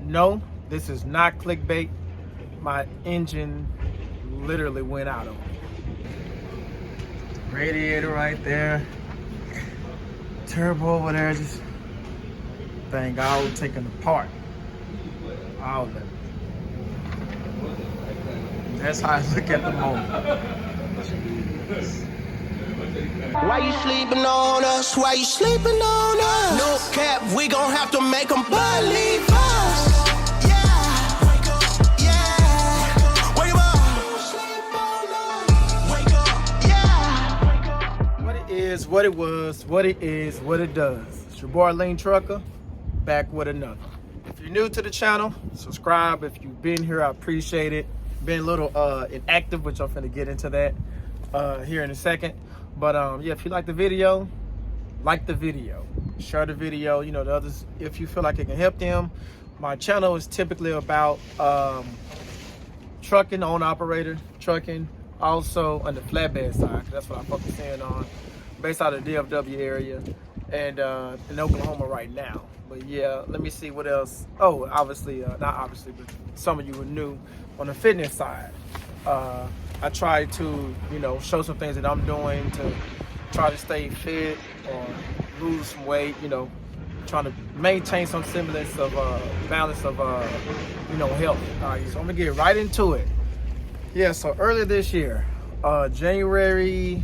No, this is not clickbait. My engine literally went out on me. Radiator right there. Turbo over there, just thing all taken apart. All of it. That's how I look at the moment. Why you sleeping on us? Why you sleeping on us? No cap, we gon' have to make them believe us. Yeah, wake up, yeah, wake up, wake up, yeah. What it is, what it was, what it is, what it does. It's your boy Lean Trucker, back with another. If you're new to the channel, subscribe. If you've been here, I appreciate it. Been a little inactive, which I'm finna get into that here in a second. But yeah, if you like the video, share the video, you know, the others, if you feel like it can help them. My channel is typically about trucking, owner operator, trucking, also on the flatbed side, 'cause that's what I focus in on, based out of the DFW area and in Oklahoma right now. But yeah, let me see what else. Oh, obviously, not obviously, but some of you are new on the fitness side. I try to, you know, show some things that I'm doing to try to stay fit or lose some weight, you know, trying to maintain some semblance of balance of, you know, health. All right, so I'm gonna get right into it. Yeah, so earlier this year, January,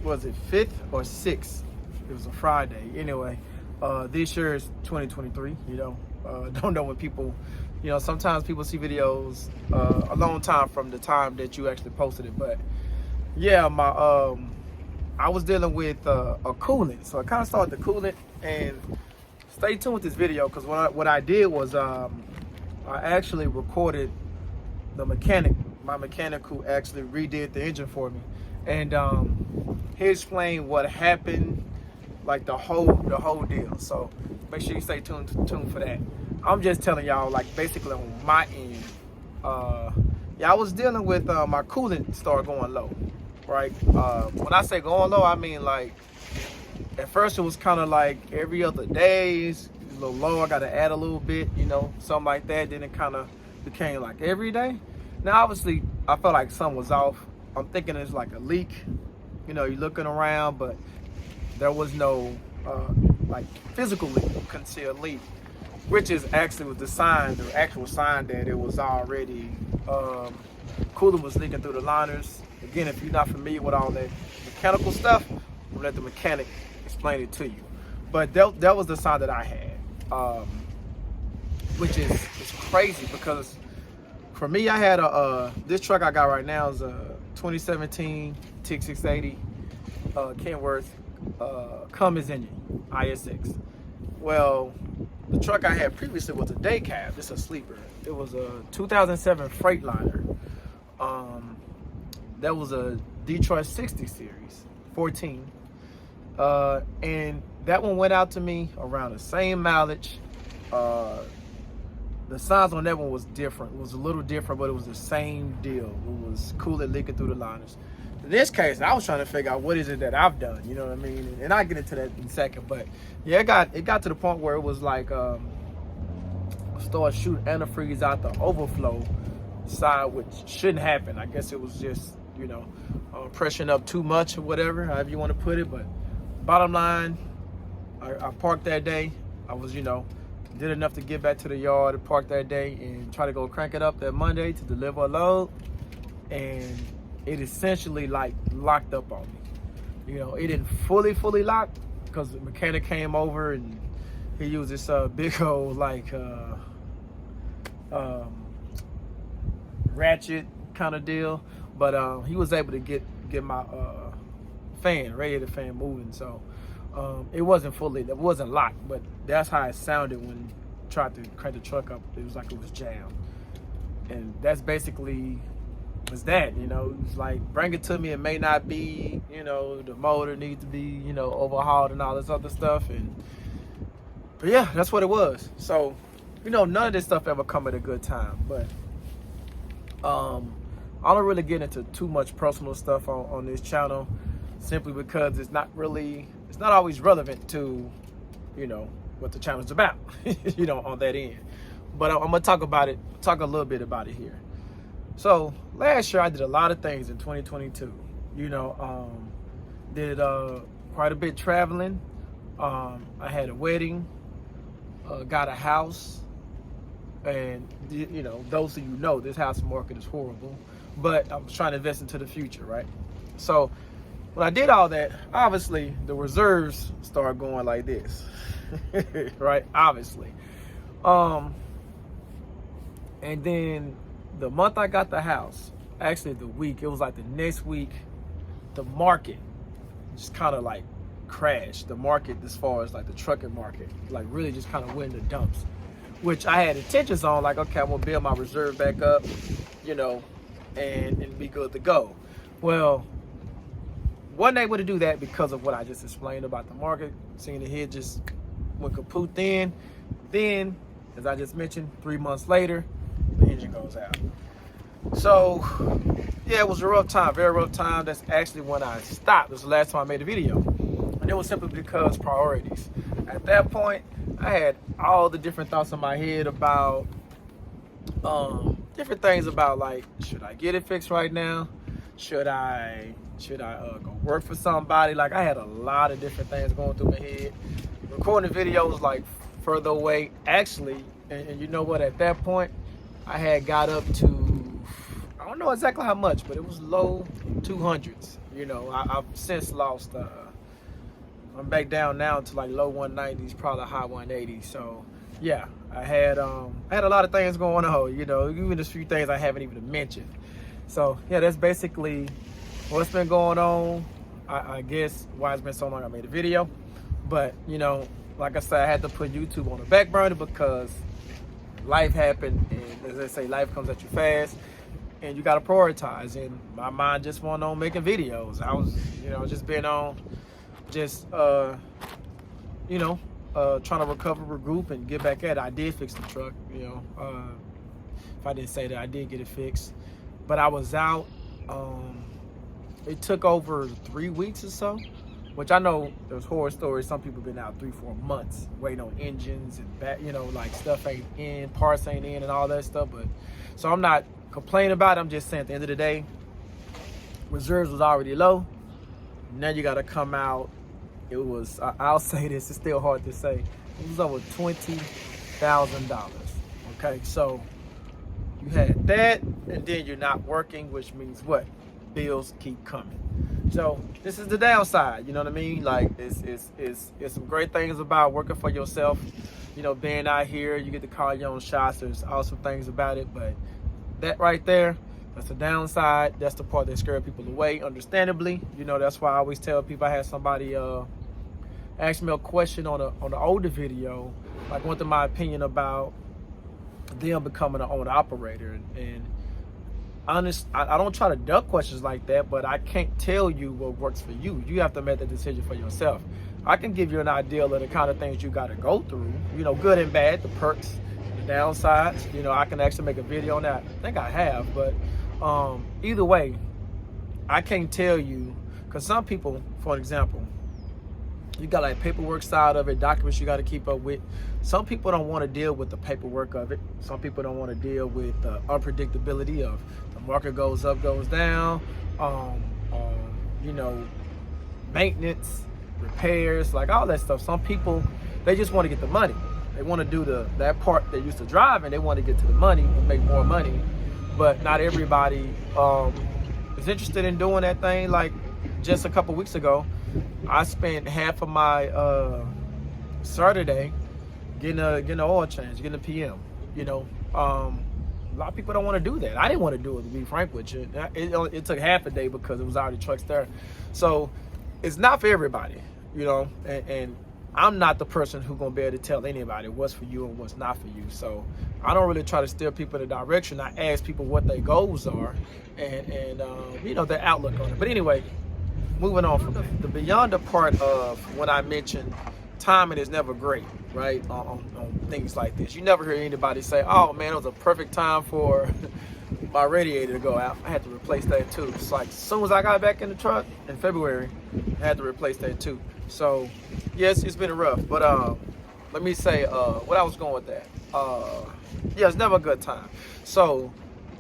was it 5th or 6th? It was a Friday. Anyway, this year is 2023, you know. Don't know when people, you know, sometimes people see videos a long time from the time that you actually posted it. But yeah, I was dealing with a coolant, so I kind of started the coolant. And stay tuned with this video, because what I did was I actually recorded the mechanic, my mechanic who actually redid the engine for me, and he explained what happened, like the whole deal. So make sure you stay tuned for that. I'm just telling y'all, like, basically on my end, yeah, I was dealing with my coolant started going low, right? When I say going low, I mean, like, at first it was kind of like every other day, it's a little low, I got to add a little bit, you know, something like that. Then it kind of became like every day. Now, obviously, I felt like something was off. I'm thinking it's like a leak. You know, you're looking around, but there was no, like, physical leak. You couldn't see a leak, which is actually was the sign, the actual sign that it was already, coolant was leaking through the liners. Again, if you're not familiar with all that mechanical stuff, we'll let the mechanic explain it to you. But that was the sign that I had, which is crazy, because for me, I had this truck I got right now is a 2017 TIG 680 Kenworth Cummins engine, ISX. Well, the truck I had previously was a day cab. It's a sleeper. It was a 2007 Freightliner. That was a Detroit 60 series, 14. And that one went out to me around the same mileage. The signs on that one was different. It was a little different, but it was the same deal. It was coolant leaking through the liners. In this case, I was trying to figure out what is it that I've done, you know what I mean? And I'll get into that in a second. But yeah, it got to the point where it was like started shooting antifreeze out the overflow side, which shouldn't happen. I guess it was just, you know, pressuring up too much or whatever, however you want to put it. But bottom line, I parked that day. I was, you know, did enough to get back to the yard and park that day and try to go crank it up that Monday to deliver a load. And it essentially like locked up on me. You know, it didn't fully lock, because the mechanic came over and he used this big old like ratchet kind of deal. But he was able to get my radiator fan moving. So it wasn't locked, but that's how it sounded when I tried to crank the truck up. It was like it was jammed. And that's basically was that, you know. It's like, bring it to me. It may not be, you know, the motor needs to be, you know, overhauled and all this other stuff. But yeah, that's what it was. So, you know, none of this stuff ever come at a good time. But I don't really get into too much personal stuff on this channel, simply because it's not always relevant to, you know, what the channel's about, you know, on that end. but I'm gonna talk a little bit about it here. So last year I did a lot of things in 2022. You know, did quite a bit traveling. I had a wedding, got a house, and you know, those of you know, this house market is horrible, but I was trying to invest into the future, right? So when I did all that, obviously the reserves started going like this, right? Obviously. And then the month I got the house, actually the week, it was like the next week, the market just kind of like crashed. The market, as far as like the trucking market, like really just kind of went in the dumps, which I had intentions on, like, okay, I'm gonna build my reserve back up, you know, and be good to go. Well, wasn't able to do that because of what I just explained about the market. Seeing the head just went kaput then, as I just mentioned, 3 months later, the engine goes out. So yeah, it was a rough time, very rough time. That's actually when I stopped. It was the last time I made a video. And it was simply because priorities. At that point, I had all the different thoughts in my head about different things about, like, should I get it fixed right now? Should I go work for somebody? Like, I had a lot of different things going through my head. Recording videos like further away, actually, and you know what? At that point, I had got up to, I don't know exactly how much, but it was low 200s. You know, I've since lost. I'm back down now to like low 190s, probably high 180s. So yeah, I had a lot of things going on. You know, even a few things I haven't even mentioned. So yeah, that's basically what's been going on. I guess why it's been so long I made a video. But you know, like I said, I had to put YouTube on the back burner because life happened, and as they say, life comes at you fast, and you got to prioritize. And my mind just went on making videos. I was, you know, just been on, just you know, trying to recover, regroup, and get back at it. I did fix the truck, you know. If I didn't say that, I did get it fixed, but I was out. It took over 3 weeks or so, which I know there's horror stories. Some people been out 3-4 months waiting on engines and back, you know, like stuff ain't in, parts ain't in, and all that stuff. But so I'm not complaining about it. I'm just saying at the end of the day, reserves was already low. Now you got to come out. It was, I'll say this, it's still hard to say, it was over $20,000. Okay, so you had that, and then you're not working, which means what? Bills keep coming. So this is the downside, you know what I mean? Like, it's some great things about working for yourself, you know, being out here, you get to call your own shots. There's awesome things about it, but that right there, that's the downside. That's the part that scares people away, understandably. You know, that's why I always tell people. I had somebody ask me a question on an older video, like wanted my opinion about them becoming an owner operator, and honest, I don't try to duck questions like that, but I can't tell you what works for you. You have to make the decision for yourself. I can give you an idea of the kind of things you got to go through, you know, good and bad, the perks, the downsides. You know, I can actually make a video on that. I think I have, but either way, I can't tell you, because some people, for an example, you got like paperwork side of it, documents you got to keep up with. Some people don't want to deal with the paperwork of it. Some people don't want to deal with the unpredictability of the market goes up, goes down, you know, maintenance, repairs, like all that stuff. Some people, they just want to get the money. They want to do that part they used to drive, and they want to get to the money and make more money. But not everybody is interested in doing that thing. Like just a couple weeks ago, I spent half of my Saturday getting an oil change, getting a PM. You know, a lot of people don't want to do that. I didn't want to do it, to be frank with you. It took half a day because it was already trucks there. So it's not for everybody, you know, and I'm not the person who's going to be able to tell anybody what's for you and what's not for you. So I don't really try to steer people in a direction. I ask people what their goals are and you know, their outlook on it. But anyway, moving on from the beyond the part of when I mentioned timing is never great, right? On things like this. You never hear anybody say, oh man, it was a perfect time for my radiator to go out. I had to replace that too. It's like as soon as I got back in the truck in February, I had to replace that too. So yes, it's been rough, but let me say what I was going with that. yeah, it's never a good time. So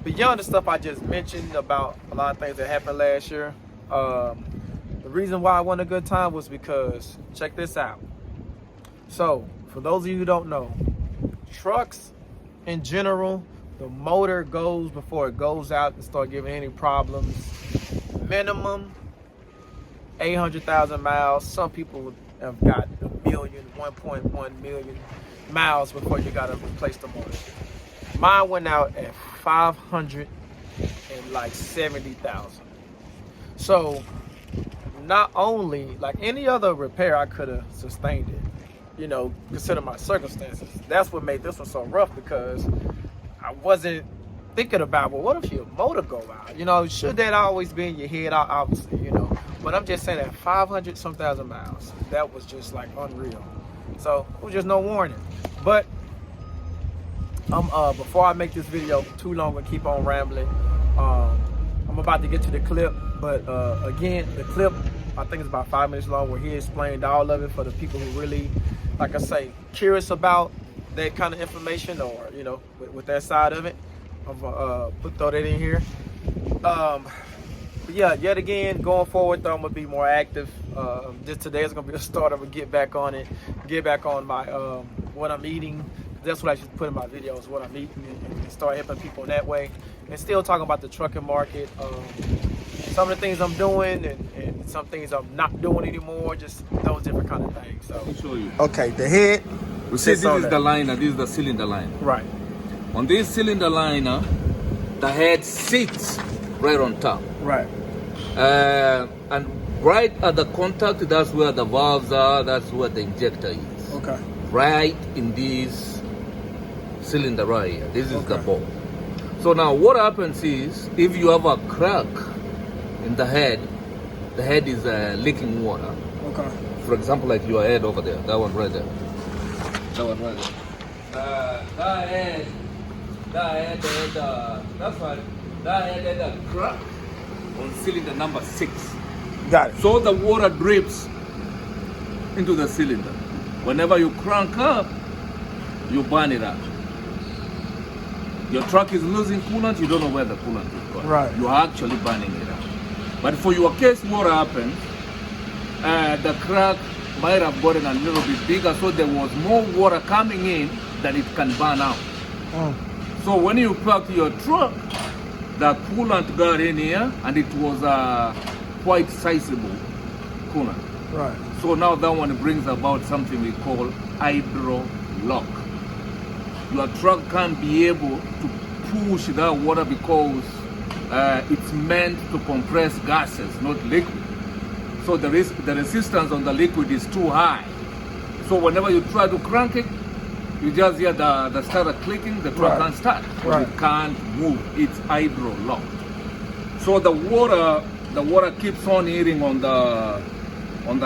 beyond the stuff I just mentioned about a lot of things that happened last year, the reason why I want a good time was because, check this out. So for those of you who don't know, trucks in general, the motor goes before it goes out and start giving any problems. Minimum 800,000 miles. Some people have got 1.1 million miles before you gotta replace the motor. Mine went out at 570,000. So not only like any other repair, I could have sustained it. You know, consider my circumstances. That's what made this one so rough, because I wasn't thinking about, well, what if your motor go out? You know, should that always be in your head? Obviously, you know. But I'm just saying that 500-some thousand miles, that was just like unreal. So it was just no warning. But before I make this video too long and keep on rambling, I'm about to get to the clip. But again, the clip, I think it's about 5 minutes long, where he explained all of it for the people who really, like I say, curious about that kind of information, or you know, with that side of it. I'm gonna throw that in here. But yeah, yet again, going forward though, I'm gonna be more active. Just today is gonna be a start of a get back on it, get back on my what I'm eating. That's what I should put in my videos, what I'm eating, and start helping people in that way. And still talking about the trucking market, some of the things I'm doing, and some things I'm not doing anymore. Just those different kind of things. So Let me show you. okay, the head. We see this is the liner, this is the cylinder liner. Right. On this cylinder liner, the head sits right on top. Right. And right at the contact, that's where the valves are, that's where the injector is. Okay. Right in this cylinder right here. This is the Okay. ball. So now what happens is, if you have a crack in the head is leaking water. Okay. For example, like your head over there, that one right there. That one right there. That's why that head had a crack on cylinder number 6. Got it. So the water drips into the cylinder. Whenever you crank up, you burn it up. Your truck is losing coolant, you don't know where the coolant is going. Right. You're actually burning it up. But for your case, what happened, the crack might have gotten a little bit bigger, so there was more water coming in than it can burn out. So when you parked your truck, the coolant got in here, and it was quite sizable coolant. Right. So now that one brings about something we call hydro lock. Your truck can't be able to push that water because it's meant to compress gases, not liquid. So the resistance on the liquid is too high. So whenever you try to crank it, you just hear the starter clicking, the truck can't start. But it can't move, it's hydro locked. So the water keeps on hitting on the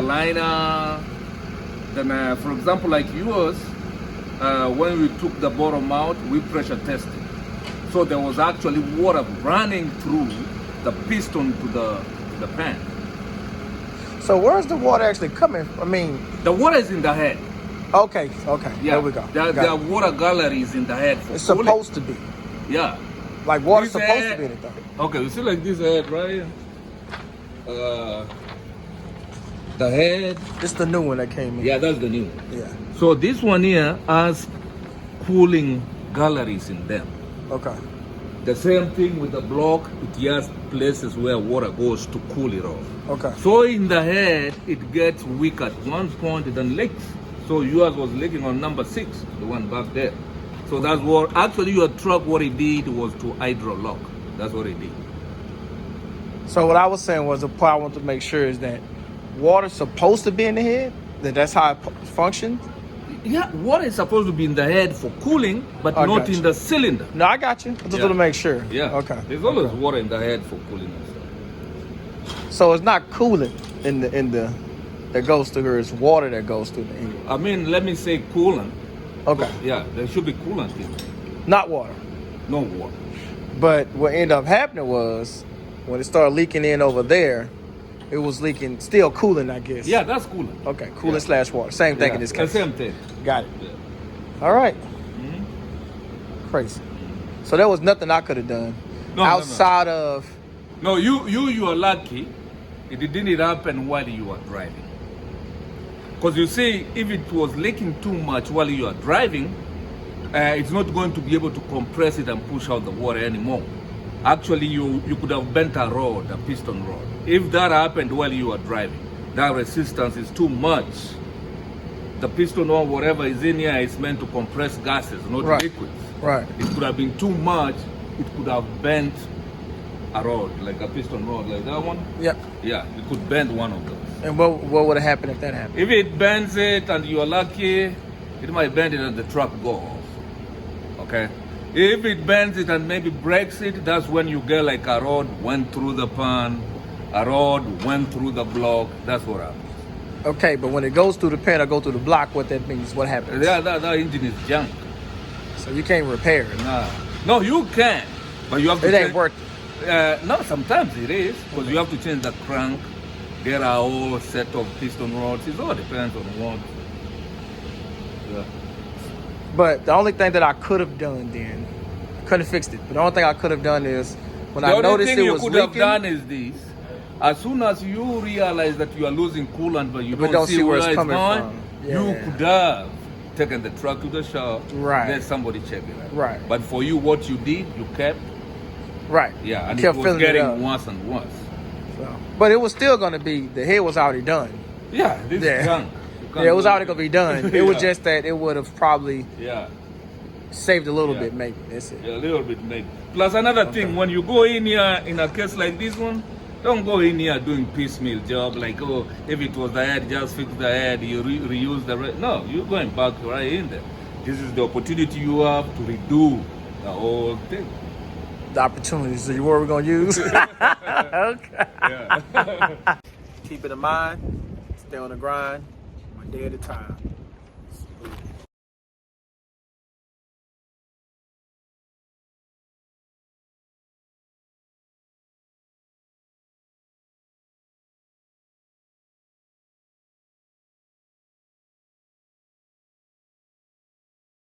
liner. Then for example, like yours, when we took the bottom out, we pressure tested. So there was actually water running through the piston to the pan. So where's the water actually coming from? I mean, The water is in the head. okay, Yeah, there we go. There Got are it. water galleries in the head. For It's cooling. supposed to be. Yeah. Like water's This supposed head- to be in it though. Okay, you see like this head right here? The head. It's the new one that came in. Yeah, that's the new one. Yeah. So this one here has cooling galleries in them. Okay. The same thing with the block, it has places where water goes to cool it off. Okay. So in the head, it gets weak at one point, it then leaks. So yours was leaking on number 6, the one back there. So that's what, actually your truck, what it did was to hydro lock. That's what it did. So what I was saying was, the part I want to make sure is that water's supposed to be in the head. That's how it functions. Yeah, water is supposed to be in the head for cooling, but I not got you. in the cylinder. No, I got you. I just Yeah. want to make sure. Yeah. Okay. There's always Okay. water in the head for cooling and stuff. So it's not coolant in the that goes through here. It's water that goes through the head. I mean, let me say coolant. Okay. Yeah, there should be coolant in it. Not water. No water. But what ended up happening was, when it started leaking in over there, it was leaking, still cooling, I guess. Yeah, that's coolant. Okay, coolant slash water. Same thing in this The case. same thing. Got it. Yeah. All right. Crazy. So there was nothing I could have done outside of. No, you are lucky. It didn't happen while you were driving. Because you see, if it was leaking too much while you are driving, it's not going to be able to compress it and push out the water anymore. Actually, you could have bent a rod, a piston rod. If that happened while you are driving, that resistance is too much. The piston or whatever is in here is meant to compress gases, not liquids. Right. It could have been too much. It could have bent a rod, like a piston rod, like that one. Yeah. Yeah, it could bend one of those. And what would have happened if that happened? If it bends it and you are lucky, it might bend it and the truck goes. Okay? If it bends it and maybe breaks it, that's when you get like a rod went through the pan, a rod went through the block. That's what happens. Okay, but when it goes through the pan or go through the block, what that means? What happens? Yeah, that engine is junk. So you can't repair it. Nah. No, you can, but you have to. It ain't working. No, sometimes it is, because you have to change the crank, get a whole set of piston rods. It all depends on what. Yeah. But the only thing that I could have done then, I couldn't have fixed it. But the only thing I could have done is when I noticed it was you could leaking. have done is this. As soon as you realize that you are losing coolant, but you don't see where it's coming going, from. you Yeah. could have taken the truck to the shop. Right. Let somebody check it out. Right. But for you, what you did, you kept. Right. Yeah, and Kept it was filling it up. getting worse and worse. So, but it was still going to be, the head was already done. Yeah, this Yeah. is junk. Yeah, it was already going to be done. It was just that it would have probably Yeah. saved a little Yeah. bit, maybe. That's it. Yeah, a little bit maybe. Plus another thing, when you go in here in a case like this one, don't go in here doing piecemeal job like, oh, if it was the head, just fix the head, you reuse the rest. No, you're going back right in there. This is the opportunity you have to redo the whole thing. The opportunities. So what we're going to use? Okay. Yeah. Keep it in mind. Stay on the grind. One day at a time.